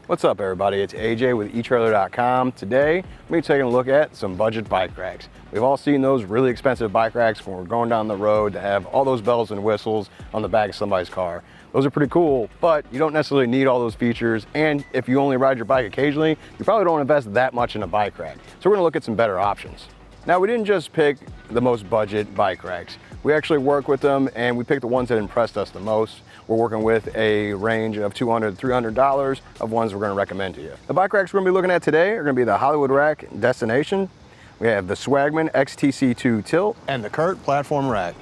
What's up, everybody? It's AJ with eTrailer.com. Today, we're taking a look at some budget bike racks. We've all seen those really expensive bike racks when we're going down the road to have all those bells and whistles on the back of somebody's car. Those are pretty cool, but you don't necessarily need all those features, and if you only ride your bike occasionally, you probably don't invest that much in a bike rack. So we're gonna look at some better options. Now, we didn't just pick the most budget bike racks. We actually work with them and we picked the ones that impressed us the most. We're working with a range of $200 to $300 of ones we're gonna recommend to you. The bike racks we're gonna be looking at today are gonna be the Hollywood Rack Destination. We have the Swagman XTC2 Tilt and the Curt Platform Rack.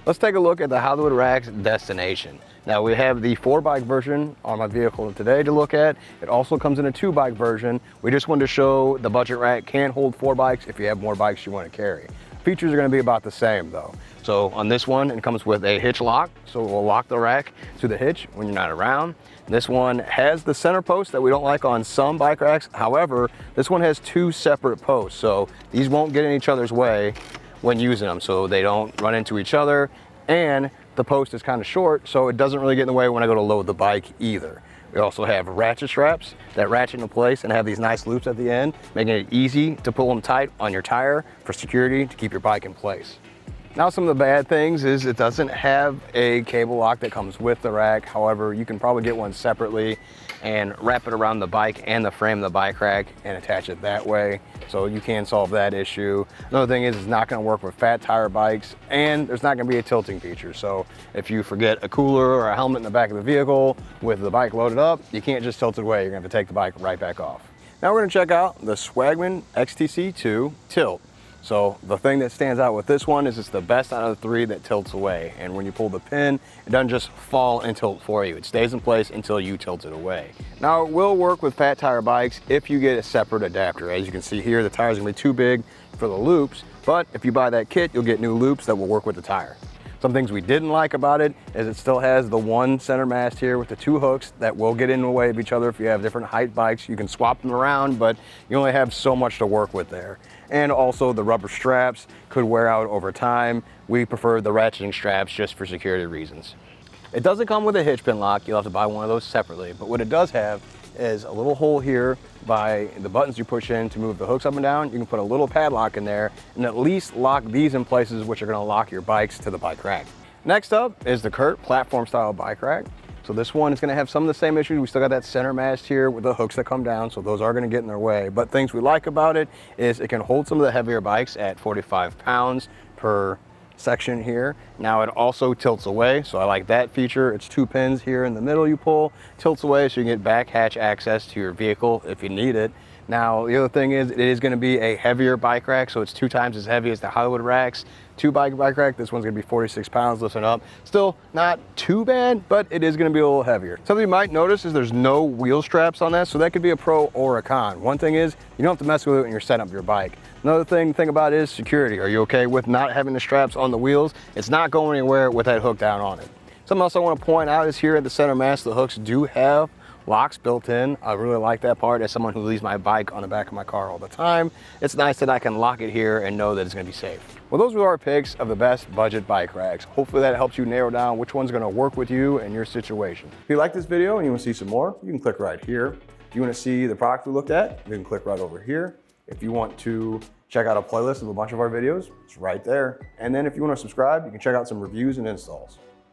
Let's take a look at the Hollywood Rack's Destination. Now, we have the 4-bike version on my vehicle today to look at. It also comes in a 2-bike version. We just wanted to show the budget rack can hold 4 bikes if you have more bikes you want to carry. Features are going to be about the same though. So on this one, it comes with a hitch lock, so it will lock the rack to the hitch when you're not around. This one has the center post that we don't like on some bike racks. However, this one has 2 separate posts, so these won't get in each other's way when using them, so they don't run into each other, and the post is kind of short, so it doesn't really get in the way when I go to load the bike either. We also have ratchet straps that ratchet into place and have these nice loops at the end, making it easy to pull them tight on your tire for security to keep your bike in place. Now, some of the bad things is it doesn't have a cable lock that comes with the rack. However, you can probably get one separately and wrap it around the bike and the frame of the bike rack and attach it that way. So you can solve that issue. Another thing is it's not gonna work with fat tire bikes, and there's not gonna be a tilting feature. So if you forget a cooler or a helmet in the back of the vehicle with the bike loaded up, you can't just tilt it away. You're gonna have to take the bike right back off. Now we're gonna check out the Swagman XTC2 Tilt. So the thing that stands out with this one is it's the best out of the 3 that tilts away. And when you pull the pin, it doesn't just fall and tilt for you. It stays in place until you tilt it away. Now, it will work with fat tire bikes if you get a separate adapter. As you can see here, the tire's gonna be too big for the loops, but if you buy that kit, you'll get new loops that will work with the tire. Some things we didn't like about it is it still has the 1 center mast here with the 2 hooks that will get in the way of each other if you have different height bikes. You can swap them around, but you only have so much to work with there. And also the rubber straps could wear out over time. We prefer the ratcheting straps just for security reasons. It doesn't come with a hitch pin lock. You'll have to buy one of those separately, but what it does have is a little hole here by the buttons you push in to move the hooks up and down. You can put a little padlock in there and at least lock these in places, which are gonna lock your bikes to the bike rack. Next up is the Curt Platform style bike rack. So this one is gonna have some of the same issues. We still got that center mast here with the hooks that come down, so those are gonna get in their way. But things we like about it is it can hold some of the heavier bikes at 45 pounds per section here. Now it also tilts away, so I like that feature. It's 2 pins here in the middle you pull, tilts away so you can get back hatch access to your vehicle if you need it. Now, the other thing is it is gonna be a heavier bike rack, so it's 2 times as heavy as the Hollywood racks. 2-bike bike rack, this one's gonna be 46 pounds lifting up. Still not too bad, but it is gonna be a little heavier. Something you might notice is there's no wheel straps on that, so that could be a pro or a con. One thing is, you don't have to mess with it when you're setting up your bike. Another thing to think about is security. Are you okay with not having the straps on the wheels? It's not going anywhere with that hook down on it. Something else I wanna point out is here at the center mast, the hooks do have locks built in. I really like that part. As someone who leaves my bike on the back of my car all the time, it's nice that I can lock it here and know that it's gonna be safe. Well, those were our picks of the best budget bike racks. Hopefully that helps you narrow down which one's gonna work with you and your situation. If you like this video and you wanna see some more, you can click right here. If you wanna see the product we looked at, you can click right over here. If you want to check out a playlist of a bunch of our videos, it's right there. And then if you wanna subscribe, you can check out some reviews and installs.